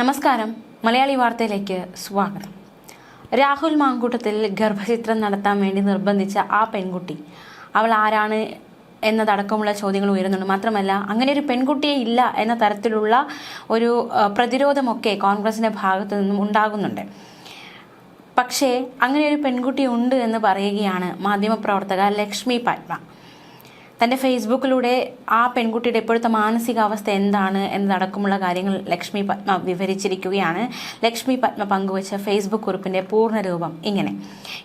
നമസ്കാരം, മലയാളി വാർത്തയിലേക്ക് സ്വാഗതം. രാഹുൽ മാങ്കൂട്ടത്തിൽ ഗർഭചിത്രം നടത്താൻ വേണ്ടി നിർബന്ധിച്ച ആ പെൺകുട്ടി അവൾ ആരാണ് എന്നതടക്കമുള്ള ചോദ്യങ്ങൾ ഉയരുന്നുണ്ട്. മാത്രമല്ല, അങ്ങനെ ഒരു പെൺകുട്ടിയെ ഇല്ല എന്ന തരത്തിലുള്ള ഒരു പ്രതിരോധമൊക്കെ കോൺഗ്രസിൻ്റെ ഭാഗത്തു നിന്നും ഉണ്ടാകുന്നുണ്ട്. പക്ഷേ അങ്ങനെ ഒരു പെൺകുട്ടി ഉണ്ട് എന്ന് പറയുകയാണ് മാധ്യമപ്രവർത്തക ലക്ഷ്മി പത്മ. തൻ്റെ ഫേസ്ബുക്കിലൂടെ ആ പെൺകുട്ടിയുടെ ഇപ്പോഴത്തെ മാനസികാവസ്ഥ എന്താണ് എന്നതടക്കമുള്ള കാര്യങ്ങൾ ലക്ഷ്മി പത്മ വിവരിച്ചിരിക്കുകയാണ്. ലക്ഷ്മി പത്മ പങ്കുവച്ച ഫേസ്ബുക്ക് കുറിപ്പിൻ്റെ പൂർണ്ണരൂപം ഇങ്ങനെ: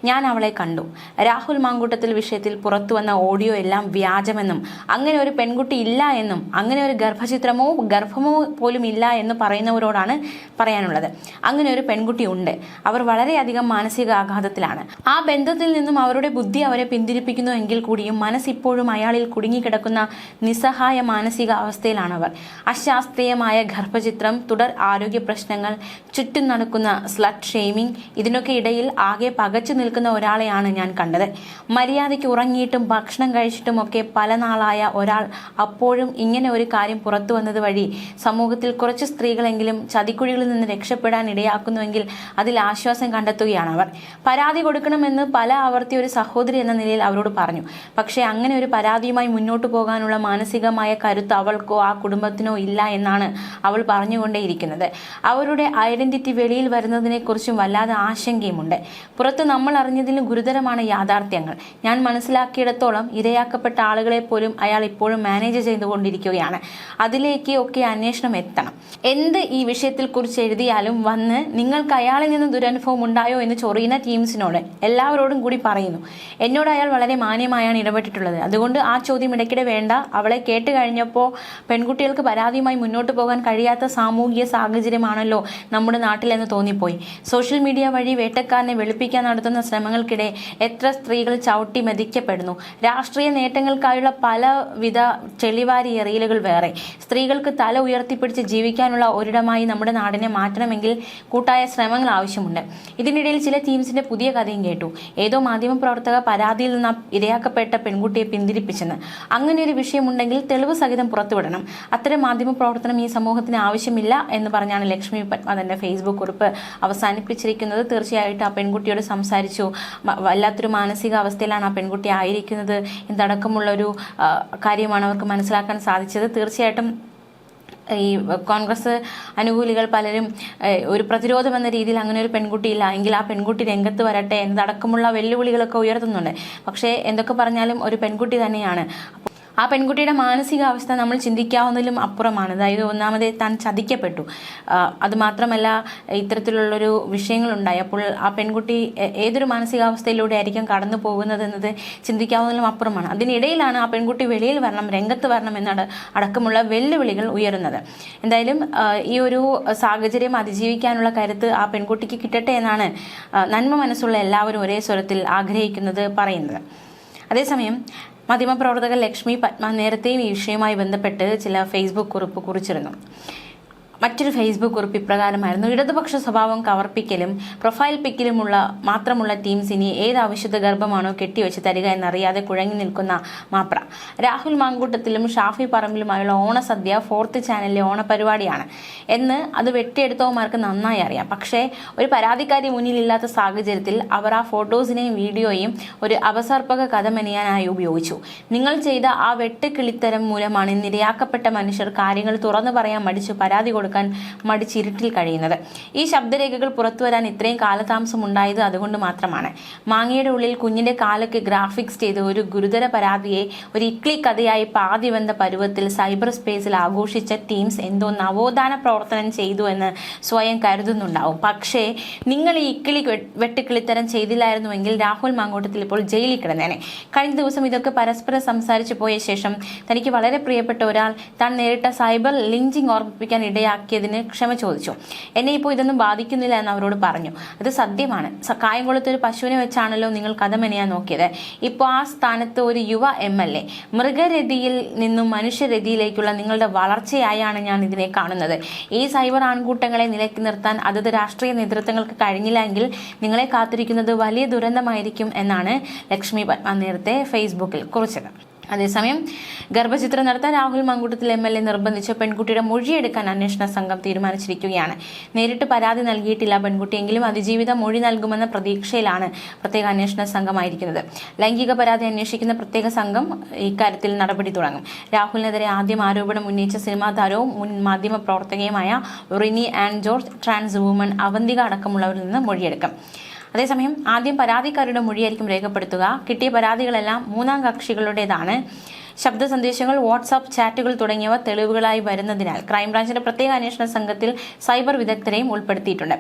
ഞാൻ അവളെ കണ്ടു. രാഹുൽ മാങ്കൂട്ടത്തിൽ വിഷയത്തിൽ പുറത്തു വന്ന ഓഡിയോ എല്ലാം വ്യാജമെന്നും അങ്ങനെ ഒരു പെൺകുട്ടി ഇല്ല എന്നും അങ്ങനെ ഒരു ഗർഭമോ പോലും ഇല്ല എന്ന് പറയുന്നവരോടാണ് പറയാനുള്ളത്. അങ്ങനെ ഒരു പെൺകുട്ടി ഉണ്ട്. അവർ വളരെയധികം മാനസികാഘാതത്തിലാണ്. ആ ബന്ധത്തിൽ നിന്നും അവരുടെ ബുദ്ധി അവരെ പിന്തിരിപ്പിക്കുന്നു എങ്കിൽ കൂടിയും മനസ്സിപ്പോഴും അയാളിൽ കുടുങ്ങിക്കിടക്കുന്ന നിസ്സഹായ മാനസിക അവസ്ഥയിലാണവർ. അശാസ്ത്രീയമായ ഗർഭചിത്രം, തുടർ ആരോഗ്യ പ്രശ്നങ്ങൾ, ചുറ്റും നടക്കുന്ന സ്ലട്ട് ഷെയ്മിങ്, ഇതിനൊക്കെ ഇടയിൽ ആകെ പകച്ചു നിൽക്കുന്ന ഒരാളെയാണ് ഞാൻ കണ്ടത്. മര്യാദയ്ക്ക് ഉറങ്ങിയിട്ടും ഭക്ഷണം കഴിച്ചിട്ടും ഒക്കെ പല നാളായ ഒരാൾ അപ്പോഴും ഇങ്ങനെ ഒരു കാര്യം പുറത്തു വന്നത് വഴി സമൂഹത്തിൽ കുറച്ച് സ്ത്രീകളെങ്കിലും ചതിക്കുഴികളിൽ നിന്ന് രക്ഷപ്പെടാൻ ഇടയാക്കുന്നുവെങ്കിൽ അതിൽ ആശ്വാസം കണ്ടെത്തുകയാണ് അവർ. പരാതി കൊടുക്കണമെന്ന് പല ആവർത്തി ഒരു സഹോദരി എന്ന നിലയിൽ അവരോട് പറഞ്ഞു. പക്ഷേ അങ്ങനെ ഒരു പരാതിയുമായി മുന്നോട്ട് പോകാനുള്ള മാനസികമായ കരുത്ത് അവൾക്കോ ആ കുടുംബത്തിനോ ഇല്ല എന്നാണ് അവൾ പറഞ്ഞുകൊണ്ടേയിരിക്കുന്നത്. അവരുടെ ഐഡന്റിറ്റി വെളിയിൽ വരുന്നതിനെക്കുറിച്ചും വല്ലാതെ ആശങ്കയുമുണ്ട്. പുറത്ത് നമ്മൾ അറിഞ്ഞതിലും ഗുരുതരമാണ് യാഥാർത്ഥ്യങ്ങൾ. ഞാൻ മനസ്സിലാക്കിയിടത്തോളം ഇരയാക്കപ്പെട്ട ആളുകളെ പോലും അയാൾ ഇപ്പോഴും മാനേജ് ചെയ്തുകൊണ്ടിരിക്കുകയാണ്. അതിലേക്ക് ഒക്കെ അന്വേഷണം എത്തണം. എന്ത് ഈ വിഷയത്തിൽ കുറിച്ച് എഴുതിയാലും വന്ന് നിങ്ങൾക്ക് അയാളിൽ നിന്ന് ദുരനുഭവം ഉണ്ടായോ എന്ന് ചൊറിയുന്ന ടീംസിനോട് എല്ലാവരോടും കൂടി പറയുന്നു. എന്നോട് അയാൾ വളരെ മാന്യമായാണ് ഇടപെട്ടിട്ടുള്ളത്. അതുകൊണ്ട് ആ ചോദ്യം ഇടയ്ക്കിടെ വേണ്ട. അവളെ കേട്ട് കഴിഞ്ഞപ്പോൾ പെൺകുട്ടികൾക്ക് പരാതിയുമായി മുന്നോട്ട് പോകാൻ കഴിയാത്ത സാമൂഹിക സാഹചര്യമാണല്ലോ നമ്മുടെ നാട്ടിലെന്ന് തോന്നിപ്പോയി. സോഷ്യൽ മീഡിയ വഴി വേട്ടക്കാരനെ വെളുപ്പിക്കാൻ നടത്തുന്ന ശ്രമങ്ങൾക്കിടെ എത്ര സ്ത്രീകൾ ചവിട്ടി മെതിക്കപ്പെടുന്നു. രാഷ്ട്രീയ നേട്ടങ്ങൾക്കായുള്ള പലവിധ ചെളിവാരി എറിയലുകൾ വേറെ. സ്ത്രീകൾക്ക് തല ഉയർത്തിപ്പിടിച്ച് ജീവിക്കാനുള്ള ഒരിടമായി നമ്മുടെ നാടിനെ മാറ്റണമെങ്കിൽ കൂട്ടായ ശ്രമങ്ങൾ ആവശ്യമുണ്ട്. ഇതിനിടയിൽ ചില ടീംസിന്റെ പുതിയ കഥയും കേട്ടു. ഏതോ മാധ്യമപ്രവർത്തക പരാതിയിൽ നിന്ന് ഇരയാക്കപ്പെട്ട പെൺകുട്ടിയെ പിന്തിരിപ്പിച്ചെന്ന്. അങ്ങനെ ഒരു വിഷയമുണ്ടെങ്കിൽ തെളിവ് സഹിതം പുറത്തുവിടണം. അത്തരം മാധ്യമപ്രവർത്തനം ഈ സമൂഹത്തിന് ആവശ്യമില്ല എന്ന് പറഞ്ഞാണ് ലക്ഷ്മി പത്മ തന്റെ ഫേസ്ബുക്ക് കുറിപ്പ് അവസാനിപ്പിച്ചിരിക്കുന്നത്. തീർച്ചയായിട്ടും ആ പെൺകുട്ടിയോട് സംസാരിച്ചു. വല്ലാത്തൊരു മാനസിക അവസ്ഥയിലാണ് ആ പെൺകുട്ടി ആയിരിക്കുന്നത് എന്നടക്കമുള്ളൊരു കാര്യമാണ് അവർക്ക് മനസ്സിലാക്കാൻ സാധിച്ചത്. തീർച്ചയായിട്ടും ഈ കോൺഗ്രസ് അനുകൂലികൾ പലരും ഒരു പ്രതിരോധം എന്ന രീതിയിൽ അങ്ങനെ ഒരു പെൺകുട്ടിയില്ല എങ്കിൽ ആ പെൺകുട്ടി രംഗത്ത് വരട്ടെ എന്നതടക്കമുള്ള വെല്ലുവിളികളൊക്കെ ഉയർത്തുന്നുണ്ട്. പക്ഷേ എന്തൊക്കെ പറഞ്ഞാലും ഒരു പെൺകുട്ടി തന്നെയാണ്. ആ പെൺകുട്ടിയുടെ മാനസികാവസ്ഥ നമ്മൾ ചിന്തിക്കാവുന്നതിലും അപ്പുറമാണ്. അതായത് ഒന്നാമതേ താൻ ചതിക്കപ്പെട്ടു. അതുമാത്രമല്ല, ഇത്തരത്തിലുള്ളൊരു വിഷയങ്ങളുണ്ടായി. അപ്പോൾ ആ പെൺകുട്ടി ഏതൊരു മാനസികാവസ്ഥയിലൂടെ ആയിരിക്കും കടന്നു പോകുന്നത് എന്നത് ചിന്തിക്കാവുന്നതിലും അപ്പുറമാണ്. അതിനിടയിലാണ് ആ പെൺകുട്ടി വെളിയിൽ വരണം, രംഗത്ത് വരണം എന്ന അടക്കമുള്ള വെല്ലുവിളികൾ ഉയരുന്നത്. എന്തായാലും ഈ ഒരു സാഹചര്യം അതിജീവിക്കാനുള്ള കരുത്ത് ആ പെൺകുട്ടിക്ക് കിട്ടട്ടെ എന്നാണ് നന്മ മനസ്സുള്ള എല്ലാവരും ഒരേ സ്വരത്തിൽ ആഗ്രഹിക്കുന്നത്, പറയുന്നത്. അതേസമയം മാധ്യമപ്രവർത്തകർ ലക്ഷ്മി പത്മ നേരത്തെയും ഈ വിഷയവുമായി ബന്ധപ്പെട്ട് ചില ഫേസ്ബുക്ക് കുറിപ്പ് കുറിച്ചിരുന്നു. മറ്റൊരു ഫേസ്ബുക്ക് കുറിപ്പ് ഇപ്രകാരമായിരുന്നു: ഇടതുപക്ഷ സ്വഭാവം കവർപ്പിക്കലും പ്രൊഫൈൽ പിക്കിലുമുള്ള മാത്രമുള്ള ടീംസ് ഇനി ഏത് അവിശുദ്ധ ഗർഭമാണോ കെട്ടിവെച്ച് തരിക എന്നറിയാതെ കുഴങ്ങി നിൽക്കുന്ന മാപ്ര. രാഹുൽ മാങ്കൂട്ടത്തിലും ഷാഫി പറമ്പിലുമായുള്ള ഓണസദ്യ 4th ചാനലിലെ ഓണപരിപാടിയാണ് എന്ന് അത് വെട്ടിയെടുത്തവന്മാർക്ക് നന്നായി അറിയാം. പക്ഷേ ഒരു പരാതിക്കാരി മുന്നിലില്ലാത്ത സാഹചര്യത്തിൽ അവർ ആ ഫോട്ടോസിനെയും വീഡിയോയും ഒരു അപസർപ്പക കഥ മെനയാനായി ഉപയോഗിച്ചു. നിങ്ങൾ ചെയ്ത ആ വെട്ടുകിളിത്തരം മൂലമാണ് നിരയാക്കപ്പെട്ട മനുഷ്യർ കാര്യങ്ങൾ തുറന്നു പറയാൻ മടിച്ചു പരാതി കൊടുക്കാൻ മടിച്ചിരുട്ടിൽ കഴിയുന്നത്. ഈ ശബ്ദരേഖകൾ പുറത്തുവരാൻ ഇത്രയും കാലതാമസം ഉണ്ടായത് അതുകൊണ്ട് മാത്രമാണ്. മാങ്ങയുടെ ഉള്ളിൽ കുഞ്ഞിന്റെ കാലൊക്കെ ഗ്രാഫിക്സ് ചെയ്ത് ഒരു ഗുരുതര പരാതിയെ ഒരു ഇക്ലി കഥയായി പാതി വന്ന പരുവത്തിൽ സൈബർ സ്പേസിൽ ആഘോഷിച്ച ടീംസ് എന്തോ നവോത്ഥാന പ്രവർത്തനം ചെയ്തു എന്ന് സ്വയം കരുതുന്നുണ്ടാവും. പക്ഷേ നിങ്ങൾ ഈ ഇക്കിളി വെട്ടുകിളിത്തരം ചെയ്തില്ലായിരുന്നുവെങ്കിൽ രാഹുൽ മാങ്കൂട്ടത്തിൽ ഇപ്പോൾ ജയിലിൽ കിടന്നേനെ. കഴിഞ്ഞ ദിവസം ഇതൊക്കെ പരസ്പരം സംസാരിച്ചു പോയ ശേഷം തനിക്ക് വളരെ പ്രിയപ്പെട്ട ഒരാൾ താൻ നേരിട്ട സൈബർ ലിഞ്ചിങ് ഓർമ്മിപ്പിക്കാൻ ഇടയാക്കിയതിന് ക്ഷമ ചോദിച്ചു. എന്നെ ഇപ്പോൾ ഇതൊന്നും ബാധിക്കുന്നില്ല എന്ന് അവരോട് പറഞ്ഞു. അത് സത്യമാണ്. കായംകുളത്ത് ഒരു പശുവിനെ വെച്ചാണല്ലോ നിങ്ങൾ കഥ മെനയാൻ നോക്കിയത്. ഇപ്പോൾ ആ സ്ഥാനത്ത് ഒരു യുവ MLA. മൃഗരതിയിൽ നിന്നും മനുഷ്യരതിയിലേക്കുള്ള നിങ്ങളുടെ വളർച്ചയായാണ് ഞാൻ ഇതിനെ കാണുന്നത്. ഈ സൈബർ ആൺകൂട്ടങ്ങളെ നിലയ്ക്ക് നിർത്താൻ അതത് രാഷ്ട്രീയ നേതൃത്വങ്ങൾക്ക് കഴിഞ്ഞില്ല എങ്കിൽ നിങ്ങളെ കാത്തിരിക്കുന്നത് വലിയ ദുരന്തമായിരിക്കും എന്നാണ് ലക്ഷ്മി പത്മ നേരത്തെ ഫേസ്ബുക്കിൽ കുറിച്ചത്. അതേസമയം ഗർഭചിത്രം നടത്താൻ രാഹുൽ മാങ്കൂട്ടത്തിൽ MLA നിർബന്ധിച്ച് പെൺകുട്ടിയുടെ മൊഴിയെടുക്കാൻ അന്വേഷണ സംഘം തീരുമാനിച്ചിരിക്കുകയാണ്. നേരിട്ട് പരാതി നൽകിയിട്ടില്ല പെൺകുട്ടിയെങ്കിലും അതിജീവിത മൊഴി നൽകുമെന്ന പ്രതീക്ഷയിലാണ് പ്രത്യേക അന്വേഷണ സംഘമായിരിക്കുന്നത്. ലൈംഗിക പരാതി അന്വേഷിക്കുന്ന പ്രത്യേക സംഘം ഇക്കാര്യത്തിൽ നടപടി തുടങ്ങും. രാഹുലിനെതിരെ ആദ്യം ആരോപണം ഉന്നയിച്ച സിനിമാ താരവും മുൻ മാധ്യമ പ്രവർത്തകയുമായ Rini Ann George, trans woman Avanthika അടക്കമുള്ളവരിൽ നിന്ന് മൊഴിയെടുക്കും. അതേസമയം ആദ്യം പരാതിക്കാരുടെ മൊഴിയായിരിക്കും രേഖപ്പെടുത്തുക. കിട്ടിയ പരാതികളെല്ലാം മൂന്നാം കക്ഷികളുടേതാണ്. ശബ്ദ സന്ദേശങ്ങൾ, വാട്സാപ്പ് ചാറ്റുകൾ തുടങ്ങിയവ തെളിവുകളായി വരുന്നതിനാൽ ക്രൈംബ്രാഞ്ചിന്റെ പ്രത്യേക അന്വേഷണ സംഘത്തിൽ സൈബർ വിദഗ്ധരെയും ഉൾപ്പെടുത്തിയിട്ടുണ്ട്.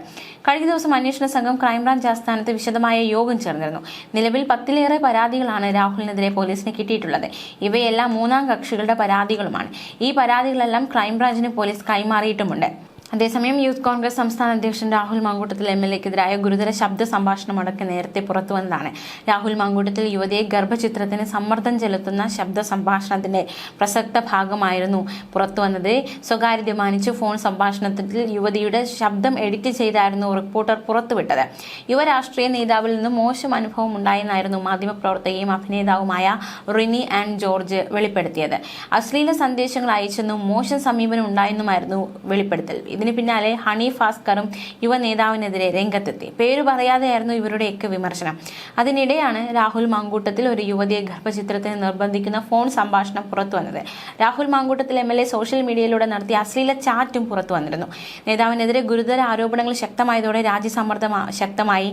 കഴിഞ്ഞ ദിവസം അന്വേഷണ സംഘം ക്രൈംബ്രാഞ്ച് ആസ്ഥാനത്ത് വിശദമായ യോഗം ചേർന്നിരുന്നു. നിലവിൽ 10ലേറെ പരാതികളാണ് രാഹുലിനെതിരെ പോലീസിന് കിട്ടിയിട്ടുള്ളത്. ഇവയെല്ലാം മൂന്നാം കക്ഷികളുടെ പരാതികളുമാണ്. ഈ പരാതികളെല്ലാം ക്രൈംബ്രാഞ്ചിന് പോലീസ് കൈമാറിയിട്ടുമുണ്ട്. അതേസമയം യൂത്ത് കോൺഗ്രസ് സംസ്ഥാന അധ്യക്ഷൻ രാഹുൽ മാങ്കൂട്ടത്തിൽ MLAക്കെതിരായ ഗുരുതര ശബ്ദ സംഭാഷണം അടക്കം നേരത്തെ പുറത്തുവന്നതാണ്. രാഹുൽ മാങ്കൂട്ടത്തിൽ യുവതിയെ ഗർഭചിത്രത്തിന് സമ്മർദ്ദം ചെലുത്തുന്ന ശബ്ദ സംഭാഷണത്തിന്റെ പ്രസക്ത ഭാഗമായിരുന്നു പുറത്തുവന്നത്. സ്വകാര്യത മാനിച്ച് ഫോൺ സംഭാഷണത്തിൽ യുവതിയുടെ ശബ്ദം എഡിറ്റ് ചെയ്തായിരുന്നു റിപ്പോർട്ടർ പുറത്തുവിട്ടത്. യുവ രാഷ്ട്രീയ നേതാവിൽ നിന്ന് മോശം അനുഭവം ഉണ്ടായെന്നായിരുന്നു മാധ്യമപ്രവർത്തകയും അഭിനേതാവുമായ റിനി ആൻഡ് ജോർജ് വെളിപ്പെടുത്തിയത്. അശ്ലീല സന്ദേശങ്ങൾ അയച്ചെന്നും മോശം സമീപനം ഉണ്ടായെന്നുമായിരുന്നു വെളിപ്പെടുത്തൽ. ഇതിന് പിന്നാലെ ഹണി ഭാസ്കറും യുവ നേതാവിനെതിരെ രംഗത്തെത്തി. പേര് പറയാതെയായിരുന്നു ഇവരുടെയൊക്കെ വിമർശനം. അതിനിടെയാണ് രാഹുൽ മാങ്കൂട്ടത്തിൽ ഒരു യുവതിയെ ഗർഭചിത്രത്തിന് നിർബന്ധിക്കുന്ന ഫോൺ സംഭാഷണം പുറത്തുവന്നത്. രാഹുൽ മാങ്കൂട്ടത്തിൽ MLA സോഷ്യൽ മീഡിയയിലൂടെ നടത്തിയ അശ്ലീല ചാറ്റും പുറത്തു വന്നിരുന്നു. നേതാവിനെതിരെ ഗുരുതര ആരോപണങ്ങൾ ശക്തമായതോടെ രാജ്യസമ്മർദ്ദം ശക്തമായി.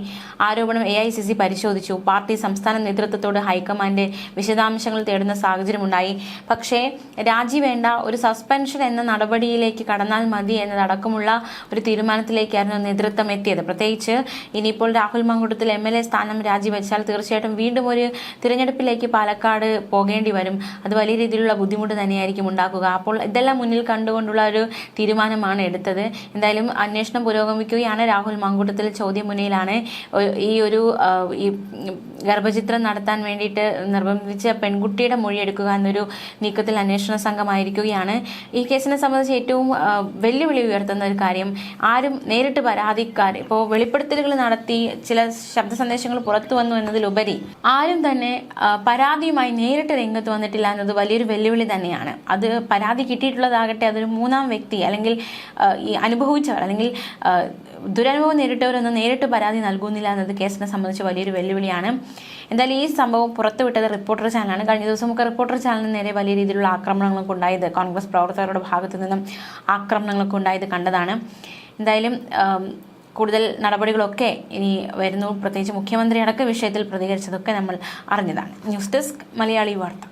ആരോപണം AICC പരിശോധിച്ചു. പാർട്ടി സംസ്ഥാന നേതൃത്വത്തോട് ഹൈക്കമാൻഡ് വിശദാംശങ്ങൾ തേടുന്ന സാഹചര്യമുണ്ടായി. പക്ഷേ രാജി വേണ്ട, ഒരു സസ്പെൻഷൻ എന്ന നടപടിയിലേക്ക് കടന്നാൽ മതി എന്നതടക്കമുള്ള ഒരു തീരുമാനത്തിലേക്കായിരുന്നു നേതൃത്വം എത്തിയത്. പ്രത്യേകിച്ച് ഇനിയിപ്പോൾ രാഹുൽ മാങ്കൂട്ടത്തിൽ MLA സ്ഥാനം രാജിവെച്ചാൽ തീർച്ചയായിട്ടും വീണ്ടും ഒരു തിരഞ്ഞെടുപ്പിലേക്ക് പാലക്കാട് പോകേണ്ടി വരും. അത് വലിയ രീതിയിലുള്ള ബുദ്ധിമുട്ട് തന്നെയായിരിക്കും ഉണ്ടാക്കുക. അപ്പോൾ ഇതെല്ലാം മുന്നിൽ കണ്ടുകൊണ്ടുള്ള ഒരു തീരുമാനമാണ് എടുത്തത്. എന്തായാലും അന്വേഷണം പുരോഗമിക്കുകയാണ്. രാഹുൽ മാങ്കൂട്ടത്തിൽ ചോദ്യമുനയിലാണ്. ഈ ഗർഭചിത്രം നടത്താൻ വേണ്ടിയിട്ട് നിർബന്ധിച്ച പെൺകുട്ടിയുടെ മൊഴിയെടുക്കുക എന്നൊരു നീക്കത്തിൽ അന്വേഷണ സംഘമായിരിക്കുകയാണ്. ഈ കേസിനെ സംബന്ധിച്ച് ഏറ്റവും വെല്ലുവിളി ഉയർത്തുന്ന ഒരു കാര്യം, ആരും നേരിട്ട് പരാതിക്കാർ ഇപ്പോൾ വെളിപ്പെടുത്തലുകൾ നടത്തി ചില ശബ്ദ സന്ദേശങ്ങൾ പുറത്തു വന്നു എന്നതിലുപരി ആരും തന്നെ പരാതിയുമായി നേരിട്ട് രംഗത്ത് വന്നിട്ടില്ല എന്നത് വലിയൊരു വെല്ലുവിളി തന്നെയാണ്. അത് പരാതി കിട്ടിയിട്ടുള്ളതാകട്ടെ അതൊരു മൂന്നാം വ്യക്തി അല്ലെങ്കിൽ ഈ അനുഭവിച്ചവർ അല്ലെങ്കിൽ ദുരനുഭവം നേരിട്ടവരൊന്നും നേരിട്ട് പരാതി നൽകുന്നില്ല എന്നത് കേസിനെ സംബന്ധിച്ച് വലിയൊരു വെല്ലുവിളിയാണ്. എന്തായാലും ഈ സംഭവം പുറത്തുവിട്ടത് റിപ്പോർട്ടർ ചാനലാണ്. കഴിഞ്ഞ ദിവസമൊക്കെ റിപ്പോർട്ടർ ചാനലിന് നേരെ വലിയ രീതിയിലുള്ള ആക്രമണങ്ങളൊക്കെ ഉണ്ടായത്, കോൺഗ്രസ് പ്രവർത്തകരുടെ ഭാഗത്തു നിന്നും ആക്രമണങ്ങളൊക്കെ ഉണ്ടായത് കണ്ടതാണ്. എന്തായാലും കൂടുതൽ നടപടികളൊക്കെ ഇനി വരുന്നു. പ്രത്യേകിച്ച് മുഖ്യമന്ത്രി അടക്കം വിഷയത്തിൽ പ്രതികരിച്ചതൊക്കെ നമ്മൾ അറിഞ്ഞതാണ്. ന്യൂസ് ഡെസ്ക് മലയാളി വാർത്ത.